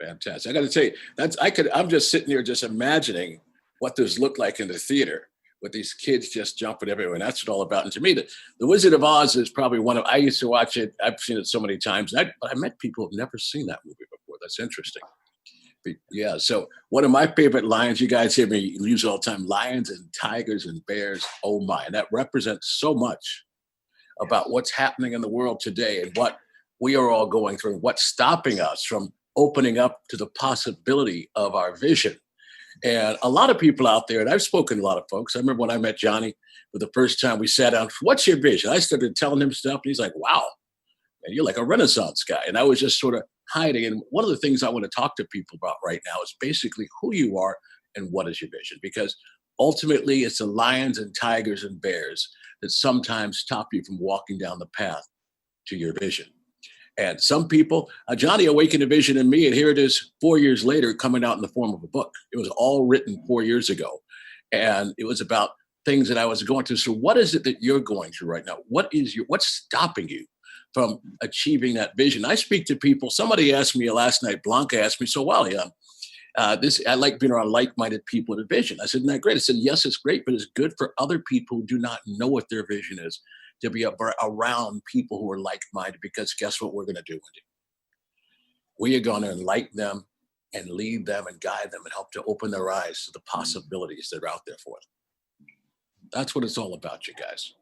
Fantastic. I got to tell you, I'm just sitting here just imagining what this looked like in the theater with these kids just jumping everywhere. And that's what all about. And to me, the Wizard of Oz is probably I used to watch it. I've seen it so many times. But I met people who've never seen that movie before. That's interesting. But yeah. So one of my favorite lines, you guys hear me use all the time, lions and tigers and bears. Oh my. And that represents so much about what's happening in the world today and what we are all going through and what's stopping us from opening up to the possibility of our vision. And a lot of people out there, and I've spoken to a lot of folks. I remember when I met Johnny for the first time, we sat down, what's your vision? I started telling him stuff, and he's like, wow, man, you're like a Renaissance guy. And I was just sort of hiding. And one of the things I want to talk to people about right now is basically who you are and what is your vision. Because ultimately, it's the lions and tigers and bears that sometimes stop you from walking down the path to your vision. And some people, Johnny awakened a vision in me, and here it is 4 years later coming out in the form of a book. It was all written 4 years ago, and it was about things that I was going through. So what is it that you're going through right now? What's stopping you from achieving that vision? I speak to people. Somebody asked me last night, Blanca asked me, so Wally, I like being around like-minded people with a vision. I said, isn't that great? I said, yes, it's great, but it's good for other people who do not know what their vision is to be around people who are like-minded, because guess what we're going to do, Wendy? We are going to enlighten them and lead them and guide them and help to open their eyes to the possibilities that are out there for them. That's what it's all about, you guys.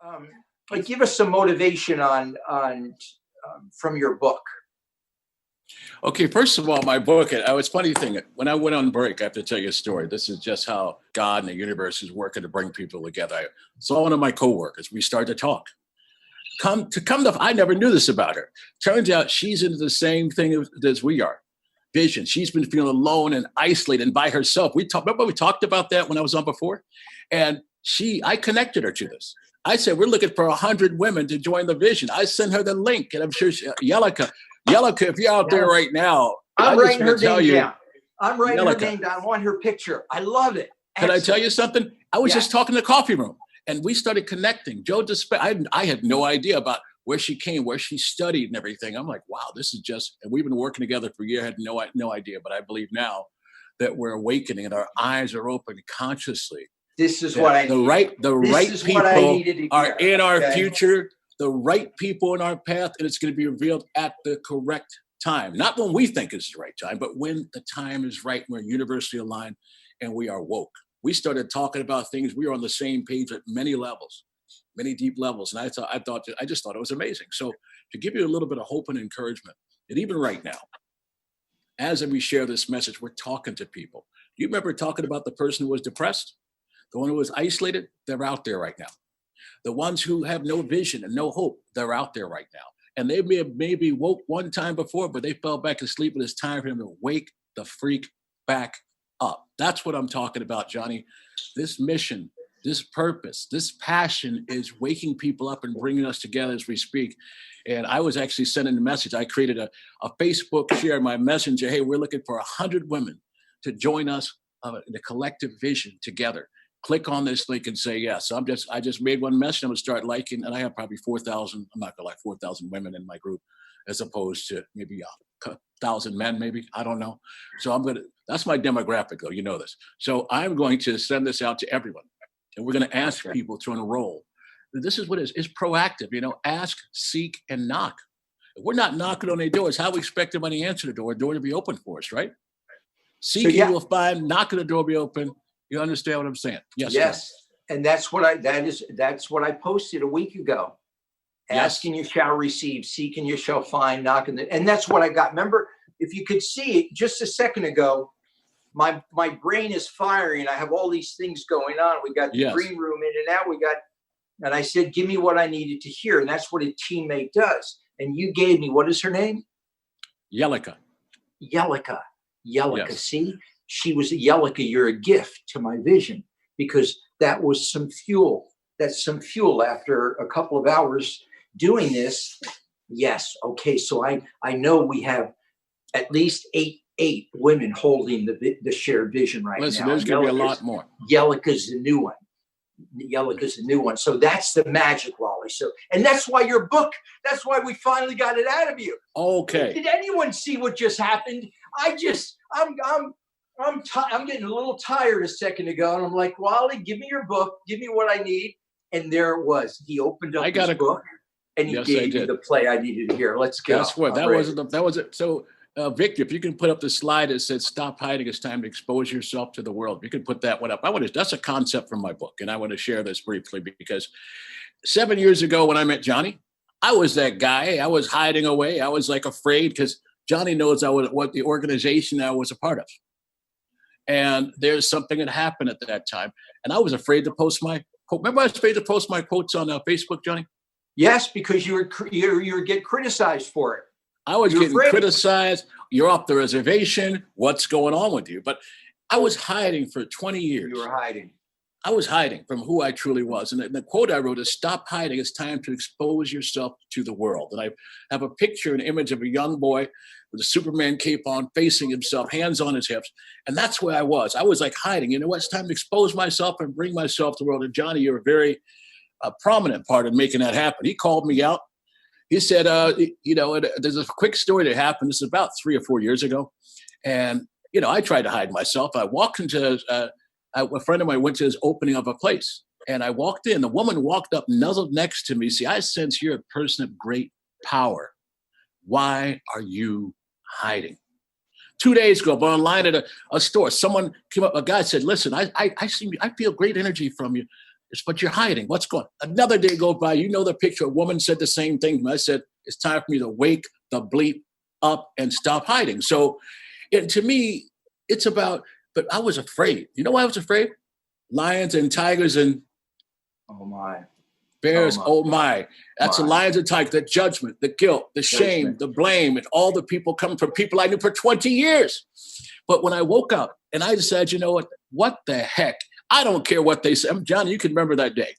But give us some motivation on from your book. Okay, first of all, my book, it's funny thing, when I went on break, I have to tell you a story. This is just how God and the universe is working to bring people together. I saw one of my coworkers. We started to talk. I never knew this about her. Turns out she's into the same thing as we are. Vision. She's been feeling alone and isolated and by herself. Remember we talked about that when I was on before? And I connected her to this. I said, we're looking for 100 women to join the vision. I sent her the link, and I'm sure Yelika, if you're out there right now, I'm writing her name down. I'm writing her name down. I want her picture. I love it. Can I tell you something? I was just talking in the coffee room, and we started connecting. I had no idea about where she came, where she studied and everything. I'm like, wow, this is just, and we've been working together for a year. I had no idea, but I believe now that we're awakening and our eyes are open consciously. This is what I need. The right people are in our future, the right people in our path, and it's going to be revealed at the correct time. Not when we think it's the right time, but when the time is right. We're universally aligned and we are woke. We started talking about things. We were on the same page at many levels, many deep levels. And I just thought it was amazing. So to give you a little bit of hope and encouragement, and even right now, as we share this message, we're talking to people. Do you remember talking about the person who was depressed? The one who was isolated? They're out there right now. The ones who have no vision and no hope, they're out there right now. And they may have maybe woke one time before, but they fell back asleep, and it's time for them to wake the freak back up. That's what I'm talking about, Johnny. This mission, this purpose, this passion is waking people up and bringing us together as we speak. And I was actually sending a message. I created a Facebook share in my messenger. Hey, we're looking for 100 women to join us in a collective vision together. Click on this link and say yes. So I just made one message. I'm gonna start liking, and I have probably 4,000. I'm not gonna lie, 4,000 women in my group, as opposed to maybe 1,000 men, maybe, I don't know. So that's my demographic, though, you know this. So I'm going to send this out to everyone, and we're going to ask people to enroll. This is what it is. It's proactive, ask, seek, and knock. If we're not knocking on their doors, how we expect them to answer the door to be open for us, right? Seeking, you will find, knocking the door will be open. You understand what I'm saying? Yes. Yes. And that's what I posted a week ago. Asking you shall receive, seeking you shall find, knocking. And that's what I got. Remember, if you could see it just a second ago, my brain is firing. I have all these things going on. We got the green room in and out. And I said, give me what I needed to hear. And that's what a teammate does. And you gave me, what is her name? Yelika. Yes. See? She was a Yelika. You're a gift to my vision, because that was some fuel. That's some fuel after a couple of hours doing this. Yes. Okay. So I know we have at least eight women holding the shared vision right now. Listen, there's going to be a lot more. Yelika's the new one. So that's the magic, Wally. So, and that's why your book, that's why we finally got it out of you. Okay. Did anyone see what just happened? I'm getting a little tired a second ago, and I'm like, Wally, give me your book, give me what I need. And there it was. He opened up his book, and he gave me the play I needed to hear. Let's go. That's what, that was it. So, Victor, if you can put up the slide that says "Stop hiding, it's time to expose yourself to the world." You can put that one up. That's a concept from my book, and I want to share this briefly because 7 years ago when I met Johnny, I was that guy. I was hiding away. I was like afraid because Johnny knows what the organization I was a part of. And there's something that happened at that time. And I was afraid to post my quote. Remember, I was afraid to post my quotes on Facebook, Johnny? Yes, because you were get criticized for it. I was getting criticized. You're off the reservation. What's going on with you? But I was hiding for 20 years. You were hiding. I was hiding from who I truly was. And the quote I wrote is, "Stop hiding. It's time to expose yourself to the world." And I have a picture, an image of a young boy with a Superman cape on, facing himself, hands on his hips. And that's where I was. I was like hiding. You know what? It's time to expose myself and bring myself to the world. And Johnny, you're a very prominent part of making that happen. He called me out. He said, there's a quick story that happened. This is about 3 or 4 years ago. And, I tried to hide myself. I walked into a friend of mine went to his opening of a place, and I walked in. The woman walked up, nuzzled next to me. "See, I sense you're a person of great power. Why are you hiding?" 2 days ago, but online at a store, someone came up. A guy said, "Listen, I feel great energy from you. But you're hiding. What's going on?" Another day goes by. You know the picture. A woman said the same thing. I said, "It's time for me to wake the bleep up and stop hiding." So, to me, it's about. But I was afraid. You know why I was afraid? Lions and tigers and bears. Oh my. That's the lions and tigers, the judgment, the guilt, the shame, the blame, and all the people coming from people I knew for 20 years. But when I woke up and I decided, you know what the heck? I don't care what they say. Johnny, you can remember that day.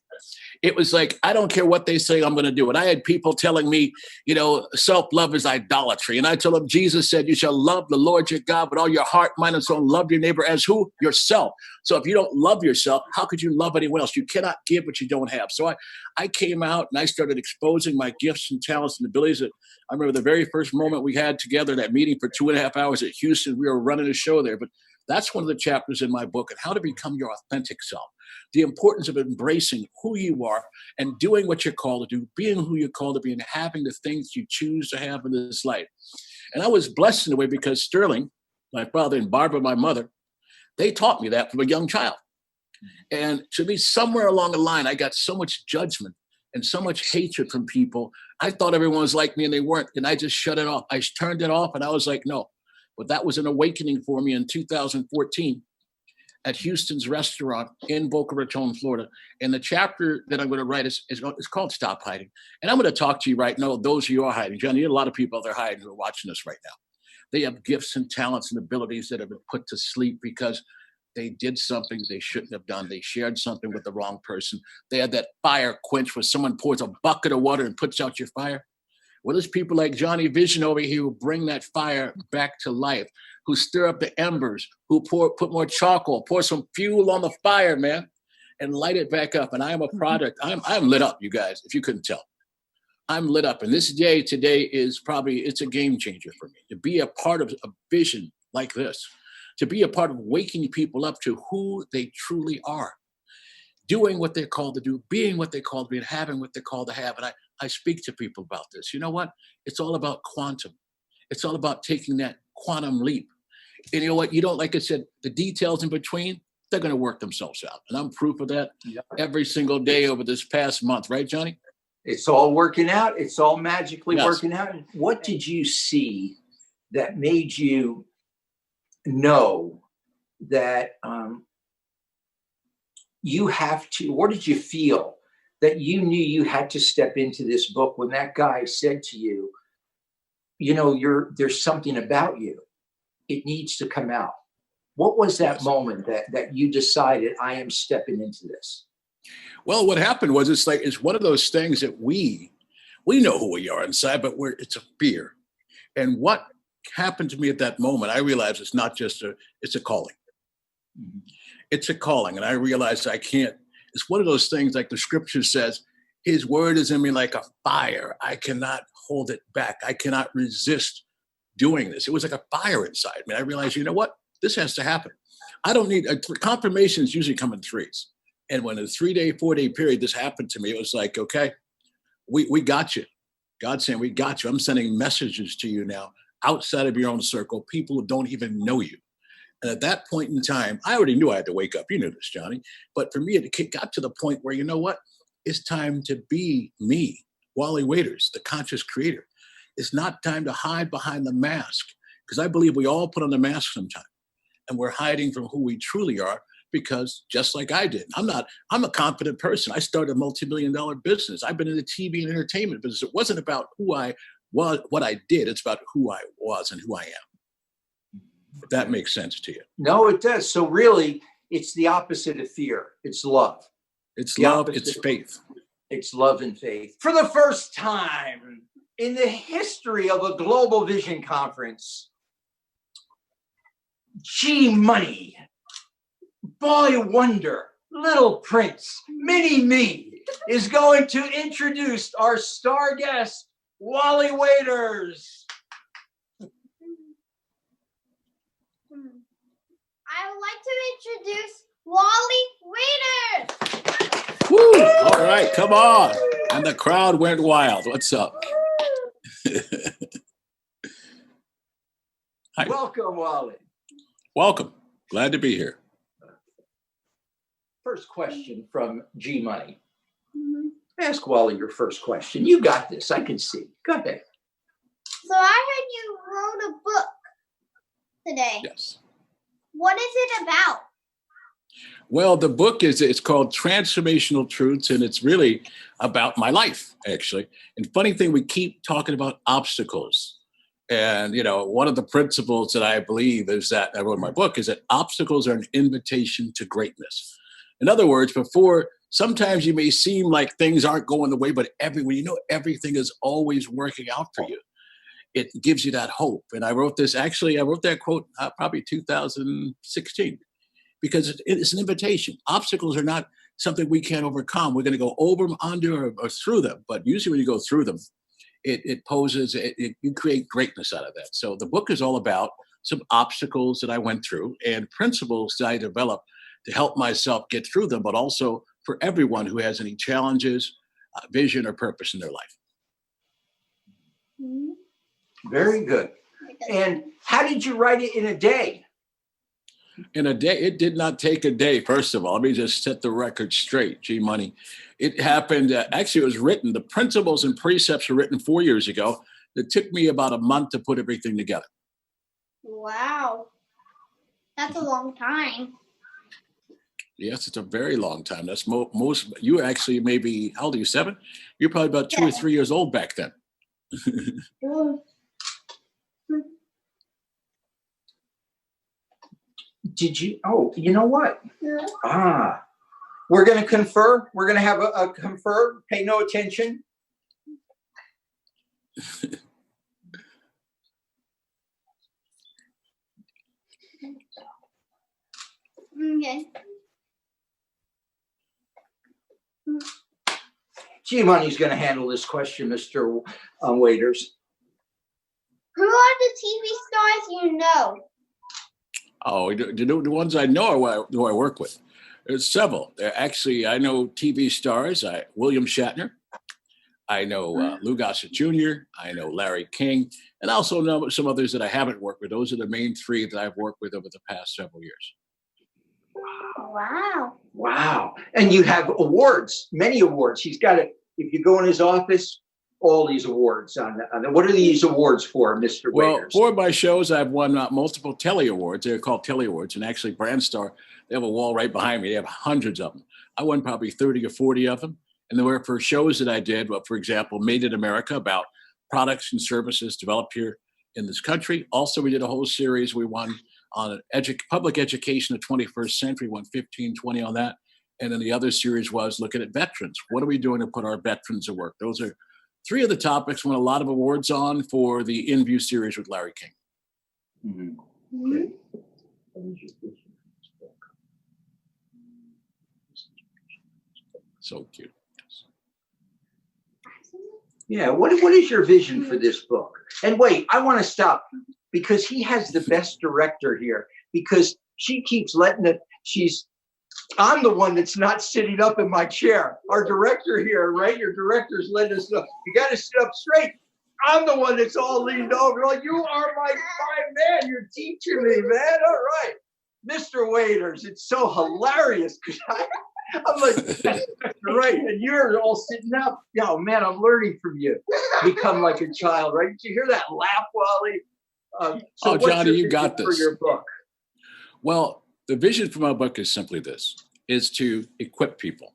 It was like, I don't care what they say, I'm going to do it. I had people telling me, self-love is idolatry. And I told them, Jesus said, you shall love the Lord your God with all your heart, mind, and soul. Love your neighbor as who? Yourself. So if you don't love yourself, how could you love anyone else? You cannot give what you don't have. So I came out and I started exposing my gifts and talents and abilities. I remember the very first moment we had together, that meeting for 2.5 hours at Houston. We were running a show there. But that's one of the chapters in my book, on how to become your authentic self. The importance of embracing who you are and doing what you're called to do, being who you're called to be, and having the things you choose to have in this life. And I was blessed in a way because Sterling, my father, and Barbara, my mother, they taught me that from a young child. And to me, somewhere along the line, I got so much judgment and so much hatred from people. I thought everyone was like me and they weren't. And I just shut it off. I turned it off and I was like, no. But that was an awakening for me in 2014 at Houston's restaurant in Boca Raton, Florida. And the chapter that I'm going to write is called Stop Hiding. And I'm going to talk to you right now, those of you who are hiding. John, you have a lot of people out there hiding who are watching this right now. They have gifts and talents and abilities that have been put to sleep because they did something they shouldn't have done. They shared something with the wrong person. They had that fire quench where someone pours a bucket of water and puts out your fire. Well, there's people like Johnny Vision over here who bring that fire back to life, who stir up the embers, who put more charcoal, pour some fuel on the fire, man, and light it back up. And I am a product. I'm lit up, you guys, if you couldn't tell. I'm lit up. And this day today is it's a game changer for me. To be a part of a vision like this, to be a part of waking people up to who they truly are, doing what they're called to do, being what they're called to be, and having what they're called to have. And I speak to people about this. You know what? It's all about quantum. It's all about taking that quantum leap. And you know what? You don't, like I said, the details in between, they're going to work themselves out. And I'm proof of that every single day over this past month. Right, Johnny? It's all working out. It's all magically working out. What did you see that made you know that you have to, what did you feel that you knew you had to step into this book when that guy said to you, there's something about you. It needs to come out. What was that moment that you decided, I am stepping into this? Well, what happened was it's one of those things that we know who we are inside, but it's a fear. And what happened to me at that moment, I realized it's not just it's a calling. Mm-hmm. It's a calling. And I realized I can't, it's one of those things like the scripture says, his word is in me like a fire. I cannot hold it back. I cannot resist doing this. It was like a fire inside me. I realized, you know what? This has to happen. I don't need confirmations usually come in threes. And when a 3-day, 4-day period, this happened to me, it was like, okay, we got you. God's saying, we got you. I'm sending messages to you now outside of your own circle, people who don't even know you. And at that point in time, I already knew I had to wake up. You knew this, Johnny. But for me, it got to the point where, you know what? It's time to be me, Wally Waiters, the conscious creator. It's not time to hide behind the mask, because I believe we all put on the mask sometime, and we're hiding from who we truly are, because just like I did, I'm a confident person. I started a multi-million-dollar business. I've been in the TV and entertainment business. It wasn't about who I was, what I did. It's about who I was and who I am. If that makes sense to you. No, it does. So really, it's the opposite of fear. It's love. It's The love. opposite. It's faith. It's love and faith. For the first time in the history of a global vision conference, G Money, Boy Wonder, Little Prince, Mini Me is going to introduce our star guest, Wally Waiters. I would like to introduce Wally Waiters. Woo! All right, come on. And the crowd went wild. What's up? Hi. Welcome, Wally. Welcome. Glad to be here. First question from G Money. Ask Wally your first question. You got this. I can see. Go ahead. So I heard you wrote a book today. Yes. What is it about? Well, the book it's called Transformational Truths, and it's really about my life, actually. And funny thing, we keep talking about obstacles. And, one of the principles that I believe is that I wrote in my book is that obstacles are an invitation to greatness. In other words, sometimes you may seem like things aren't going the way, but when everything is always working out for you, it gives you that hope. And I wrote that quote probably 2016, because it's an invitation. Obstacles are not something we can't overcome. We're going to go over them, under, or through them. But usually when you go through them, you create greatness out of that. So the book is all about some obstacles that I went through and principles that I developed to help myself get through them, but also for everyone who has any challenges, vision, or purpose in their life. Very good. And how did you write it in a day? In a day, it did not take a day, first of all. Let me just set the record straight, G Money. It happened, actually, it was written, the principles and precepts were written 4 years ago. It took me about a month to put everything together. Wow. That's a long time. Yes, it's a very long time. That's most, you actually maybe, how old are you, 7? You're probably about 2 or 3 years old back then. Did you? Oh, you know what? Yeah. We're going to confer. We're going to have a confer. Pay no attention. Okay. G Money's going to handle this question, Mr. Waiters. Who are the TV stars you know? Oh, the ones I know are who I work with. There's several. Actually, I know TV stars. William Shatner. I know Lou Gossett Jr. I know Larry King. And I also know some others that I haven't worked with. Those are the main 3 that I've worked with over the past several years. Wow. Wow. And you have awards, many awards. He's got if you go in his office, all these awards on what are these awards for, Mr. Well, Waiters? for my shows, I've won multiple Telly Awards. They're called Telly Awards. And actually, Brandstar, they have a wall right behind me. They have hundreds of them. I won probably 30 or 40 of them. And they were for shows that I did, for example, Made in America, about products and services developed here in this country. Also, we did a whole series. We won on public education of the 21st century, won 15, 20 on that. And then the other series was looking at veterans. What are we doing to put our veterans to work? Those are 3 of the topics won a lot of awards on for the In View series with Larry King. Mm-hmm. Okay. So cute. Yeah. What is your vision for this book? And wait, I want to stop because he has the best director here because she keeps letting it. I'm the one that's not sitting up in my chair. Our director here, right? Your director's letting us know. You got to sit up straight. I'm the one that's all leaned over. Like, you are my man. You're teaching me, man. All right. Mr. Waiters, it's so hilarious. I'm like, that's right. And you're all sitting up. Yo, man, I'm learning from you. Become like a child, right? Did you hear that laugh, Wally? Oh, Johnny, you got for this. your book? Well, the vision for my book is simply this, is to equip people.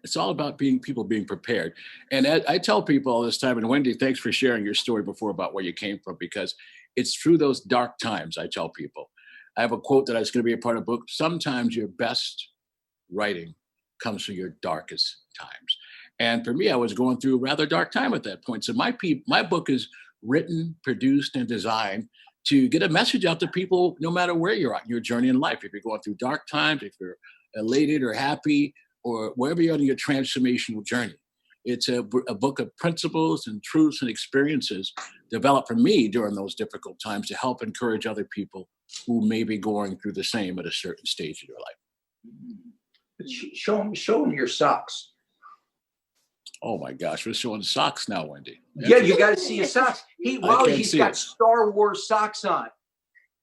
It's all about people being prepared. And I tell people all this time, and Wendy, thanks for sharing your story before about where you came from, because it's through those dark times, I tell people. I have a quote that is going to be a part of the book. Sometimes your best writing comes from your darkest times. And for me, I was going through a rather dark time at that point. So my book is written, produced, and designed to get a message out to people no matter where you're at in your journey in life. If you're going through dark times, if you're elated or happy, or wherever you're on your transformational journey. It's a book of principles and truths and experiences developed for me during those difficult times to help encourage other people who may be going through the same at a certain stage of their life. Show them your socks. Oh my gosh, we're showing socks now, Wendy. Yeah, you got to see his socks. He's got Star Wars socks on.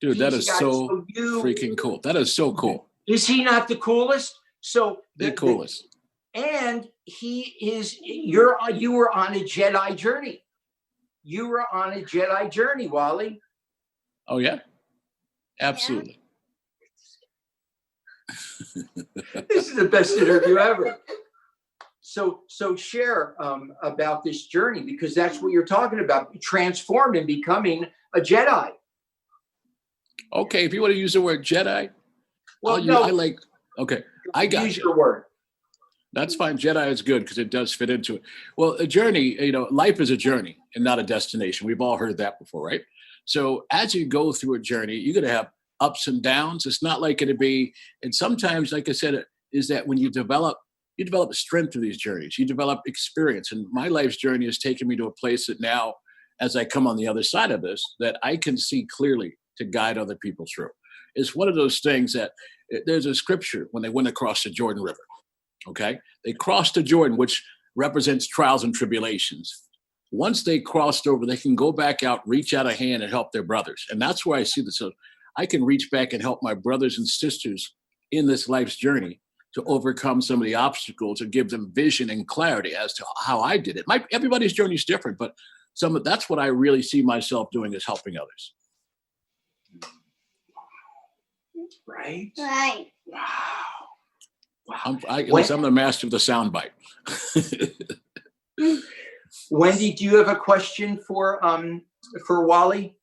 Dude, that is so freaking cool. That is so cool. Is he not the coolest? So the coolest. And he is. You were on a Jedi journey. You were on a Jedi journey, Wally. Oh yeah, absolutely. This is the best interview ever. So share about this journey, because that's what you're talking about. Transformed and becoming a Jedi. Okay, if you want to use the word Jedi, well, no, I like. Okay, I got use your word. That's fine. Jedi is good because it does fit into it. Well, a journey, life is a journey and not a destination. We've all heard that before, right? So as you go through a journey, you're going to have ups and downs. It's not like it'd be, and sometimes, like I said, is that when you develop strength through these journeys, you develop experience. And my life's journey has taken me to a place that now, as I come on the other side of this, that I can see clearly to guide other people through. It's one of those things that there's a scripture when they went across the Jordan River. Okay, they crossed the Jordan, which represents trials and tribulations. Once they crossed over, they can go back out, reach out a hand and help their brothers. And that's where I see this. So I can reach back and help my brothers and sisters in this life's journey to overcome some of the obstacles and give them vision and clarity as to how I did it. Everybody's journey is different, but that's what I really see myself doing, is helping others. Right. Wow. I'm the master of the soundbite. Wendy, do you have a question for Wally?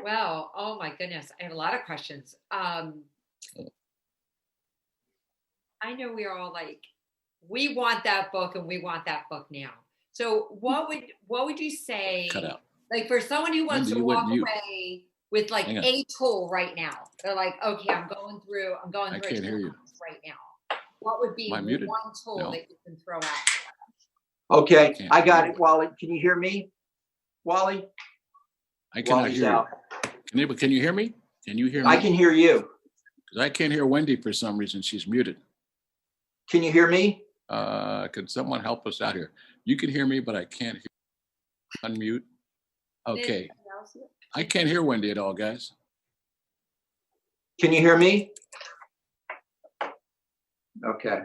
Well, oh my goodness, I have a lot of questions. I know we are all like, we want that book and we want that book now. So what would you say? Cut out. Like for someone who wants to walk away with like a tool right now, they're like, okay, I'm going through I can't hear you right now. What would be one tool that you can throw out? Okay, I got it, Wally. Can you hear me, Wally? I cannot hear you. Can you hear me? Can you hear me? I can hear you. Because I can't hear Wendy for some reason. She's muted. Can you hear me? Could someone help us out here? You can hear me, but I can't hear. Unmute. Okay. I can't hear Wendy at all, guys. Can you hear me? Okay.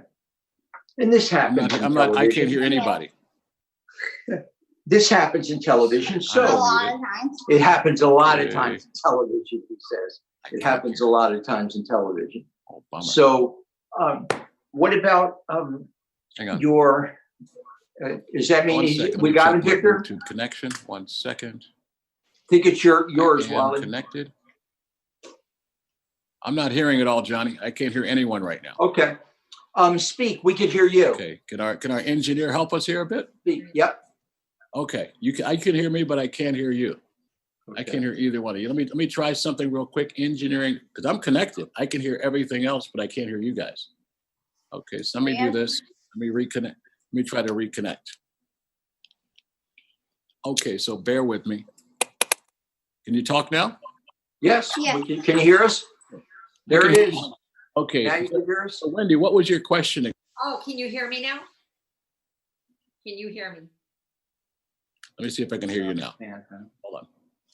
And this happens. I can't hear anybody. This happens in television. So it happens a lot of times in television, he says. It happens a lot of times in television. Oh, bummer. So what about hang on. your, does that mean we got it, Victor? Bluetooth connection. 1 second. I think it's yours, Wally. Connected. I'm not hearing it all, Johnny. I can't hear anyone right now. Okay. Speak. We can hear you. Okay. Can our engineer help us here a bit? Speak. Yep. Okay. I can hear me, but I can't hear you. Okay. I can't hear either one of you. Let me try something real quick. Engineering, because I'm connected. I can hear everything else, but I can't hear you guys. Okay. So let me do this. Let me reconnect. Let me try to reconnect. Okay, so bear with me. Can you talk now? Yes. Yeah. Can you hear us? There it is. Okay. Now you can hear us. So Wendy, what was your question? Oh, can you hear me now? Can you hear me? Let me see if I can hear you now. Man, Hold on.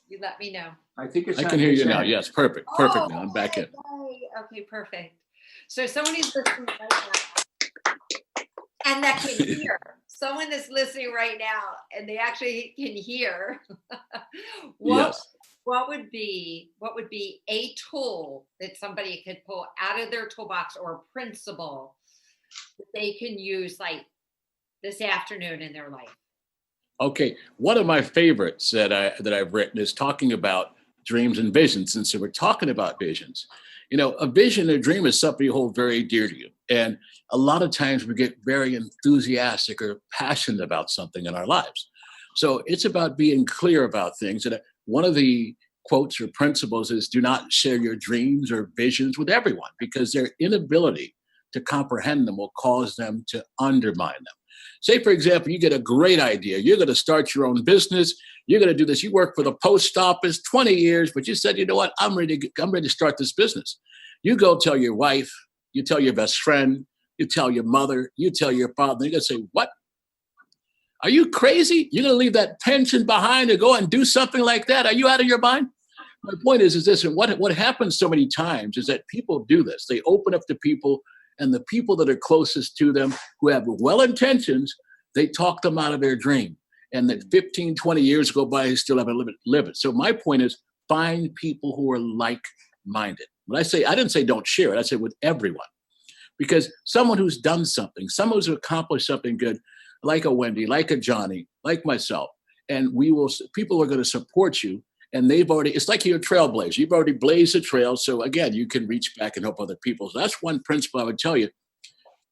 You let me know. I think it's. I can hear you now. Yes, perfect. Perfect now. I'm back in. Okay, perfect. So someone is listening right now and that can hear. Someone that's listening right now and they actually can hear. Yes. What would be a tool that somebody could pull out of their toolbox or a principle that they can use like this afternoon in their life? Okay. One of my favorites that I've written is talking about dreams and visions. And so we're talking about visions. You know, a vision, a dream is something you hold very dear to you. And a lot of times we get very enthusiastic or passionate about something in our lives. So it's about being clear about things. And one of the quotes or principles is do not share your dreams or visions with everyone because their inability to comprehend them will cause them to undermine them. Say, for example, you get a great idea. You're going to start your own business. You're going to do this. You work for the post office 20 years, but you said, you know what? I'm ready to start this business. You go tell your wife, you tell your best friend, you tell your mother, you tell your father. They're going to say, what? Are you crazy? You're going to leave that pension behind to go and do something like that? Are you out of your mind? My point is this, and what happens so many times is that people do this. They open up to people, and the people that are closest to them who have well intentions, they talk them out of their dream. And that 15, 20 years go by, they still haven't lived it. So my point is find people who are like-minded. When I say, I didn't say don't share it, I said with everyone. Because someone who's done something, someone who's accomplished something good, like a Wendy, like a Johnny, like myself, and people are going to support you. And it's like you're a trailblazer. You've already blazed a trail. So again, you can reach back and help other people. So that's one principle I would tell you,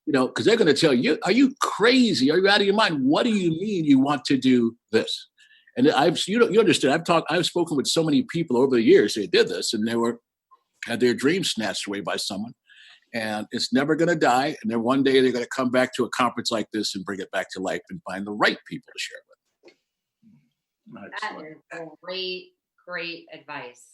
because they're going to tell you, are you crazy? Are you out of your mind? What do you mean you want to do this? And you understand, I've spoken with so many people over the years, they did this and had their dreams snatched away by someone. And it's never going to die. And then one day they're going to come back to a conference like this and bring it back to life and find the right people to share it with. That is great advice.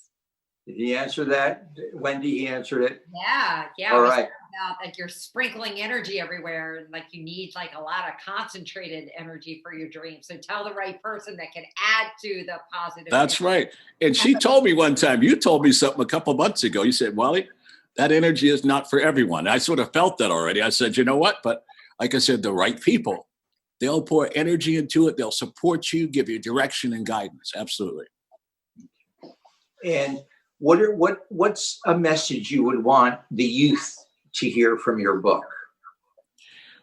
Did he answer that? Wendy, he answered it. Yeah. All right. About like you're sprinkling energy everywhere, and like you need like a lot of concentrated energy for your dream. So tell the right person that can add to the positive. That's energy. right. And she told me one time, you told me something a couple of months ago. You said, Wally, that energy is not for everyone. I sort of felt that already. I said, you know what? But like I said, the right people, they'll pour energy into it. They'll support you, give you direction and guidance. Absolutely. And what's a message you would want the youth to hear from your book?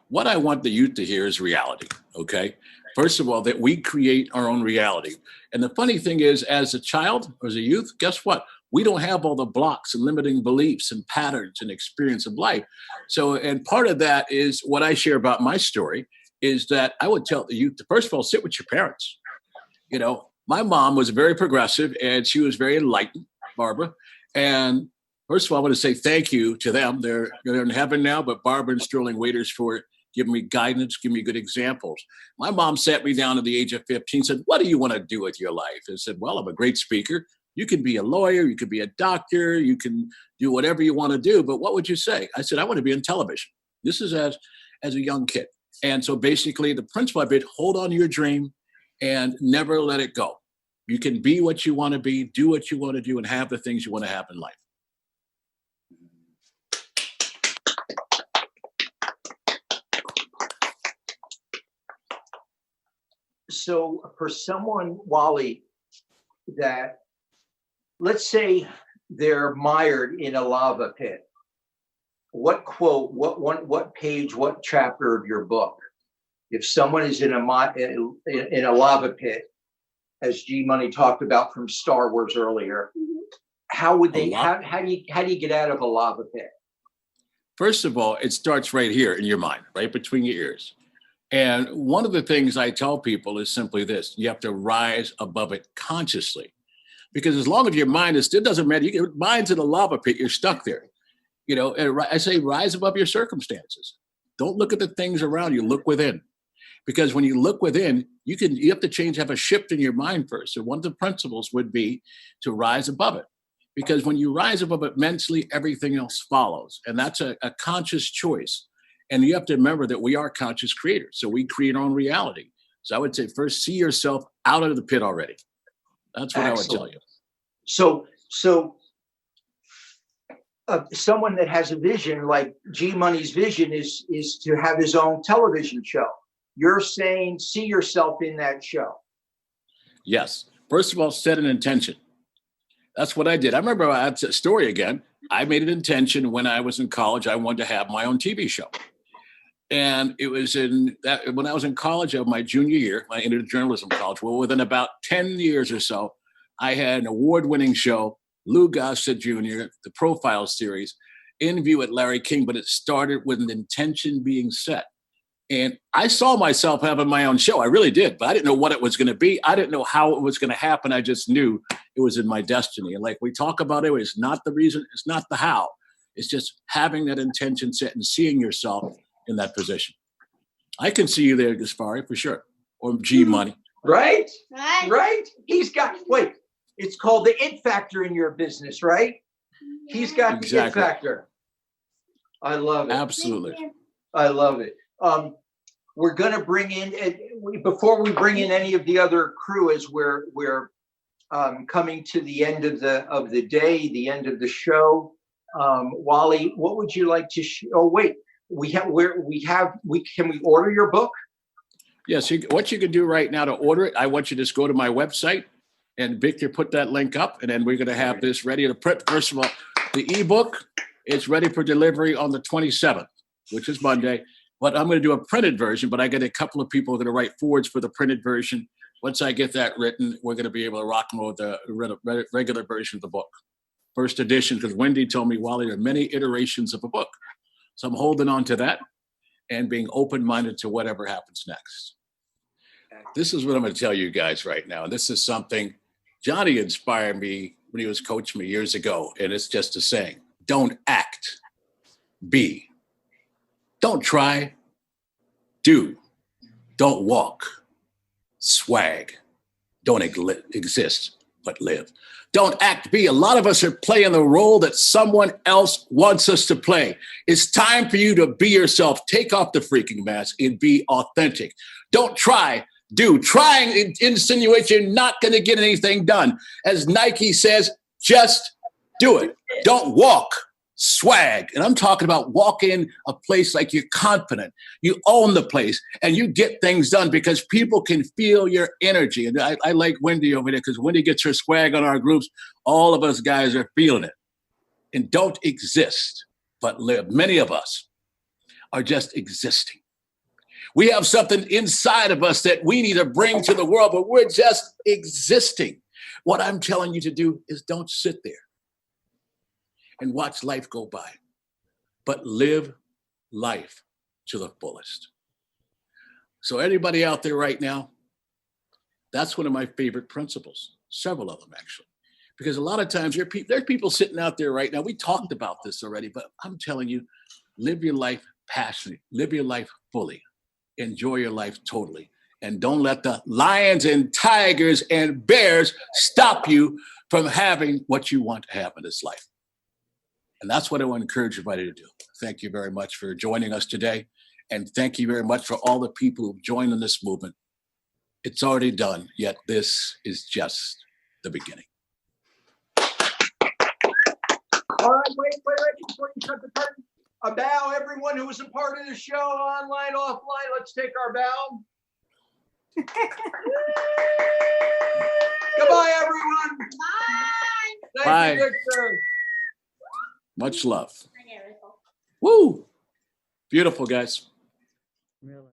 What I want the youth to hear is reality, okay? First of all, that we create our own reality. And the funny thing is, as a child or as a youth, guess what? We don't have all the blocks and limiting beliefs and patterns and experience of life. So, and part of that is what I share about my story is that I would tell the youth to, first of all, sit with your parents. My mom was very progressive and she was very enlightened, Barbara. And first of all, I want to say thank you to them. They're in heaven now, but Barbara and Sterling Waiters for giving me guidance, giving me good examples. My mom sat me down at the age of 15, said, what do you want to do with your life? And I said, well, I'm a great speaker. You can be a lawyer, you can be a doctor, you can do whatever you want to do, but what would you say? I said, I want to be in television. This is as a young kid. And so basically the principle of it, hold on to your dream and never let it go. You can be what you want to be, do what you want to do, and have the things you want to have in life. So for someone, Wally, that let's say they're mired in a lava pit, what quote, what page, what chapter of your book, if someone is in a lava pit, as G Money talked about from Star Wars earlier, how would they, how do you get out of a lava pit? First of all, it starts right here in your mind, right between your ears. And one of the things I tell people is simply this: you have to rise above it consciously. Because as long as your mind is, it doesn't matter. Your mind's in a lava pit, you're stuck there. And I say rise above your circumstances. Don't look at the things around you, look within. Because when you look within, you have to have a shift in your mind first. So one of the principles would be to rise above it. Because when you rise above it mentally, everything else follows. And that's a conscious choice. And you have to remember that we are conscious creators. So we create our own reality. So I would say first, see yourself out of the pit already. That's what I would tell you. So someone that has a vision, like G Money's vision is to have his own television show. You're saying see yourself in that show. Yes. First of all, set an intention. That's what I did. I remember a story again. I made an intention when I was in college. I wanted to have my own TV show. And it was when I was in college of my junior year, I entered journalism college. Well, within about 10 years or so, I had an award-winning show, Lou Gossett Jr., the Profile series, Interview with Larry King, but it started with an intention being set. And I saw myself having my own show. I really did, but I didn't know what it was going to be. I didn't know how it was going to happen. I just knew it was in my destiny. And like we talk about it, it's not the reason, it's not the how. It's just having that intention set and seeing yourself in that position. I can see you there, Gaspari, for sure. Or G Money. Right? He's got, wait, it's called the it factor in your business, right? He's got the it factor. I love it. Absolutely. I love it. We're going to bring in, before we bring in any of the other crew, as we're coming to the end of the day, the end of the show. Wali, what would you like to? Oh wait, can we order your book? Yes. What you can do right now to order it, I want you to just go to my website, and Victor put that link up, and then we're going to have this ready to print. First of all, the ebook is ready for delivery on the 27th, which is Monday. But I'm going to do a printed version, but I get a couple of people who are going to write forwards for the printed version. Once I get that written, we're going to be able to rock and roll with the regular version of the book. First edition, because Wendy told me, Wally, there are many iterations of a book. So I'm holding on to that and being open-minded to whatever happens next. This is what I'm going to tell you guys right now. And this is something Johnny inspired me when he was coaching me years ago. And it's just a saying, don't act, be. Don't try, do. Don't walk, swag. Don't exist, but live. Don't act, be. A lot of us are playing the role that someone else wants us to play. It's time for you to be yourself. Take off the freaking mask and be authentic. Don't try, do. Trying insinuates you're not going to get anything done. As Nike says, just do it. Don't walk. Swag. And I'm talking about walk in a place like you're confident. You own the place and you get things done because people can feel your energy. And I like Wendy over there because Wendy gets her swag on our groups. All of us guys are feeling it. And don't exist, but live. Many of us are just existing. We have something inside of us that we need to bring to the world, but we're just existing. What I'm telling you to do is don't sit there and watch life go by, but live life to the fullest. So anybody out there right now, that's one of my favorite principles, several of them actually, because a lot of times there's people sitting out there right now. We talked about this already, but I'm telling you, live your life passionately, live your life fully, enjoy your life totally, and don't let the lions and tigers and bears stop you from having what you want to have in this life. And that's what I want to encourage everybody to do. Thank you very much for joining us today. And thank you very much for all the people who've joined in this movement. It's already done, yet this is just the beginning. All right, wait, before you shut the curtain. A bow, everyone who was a part of the show, online, offline. Let's take our bow. Goodbye, everyone. Bye. Thank you, Victor. Much love. Woo! Beautiful, guys. Really.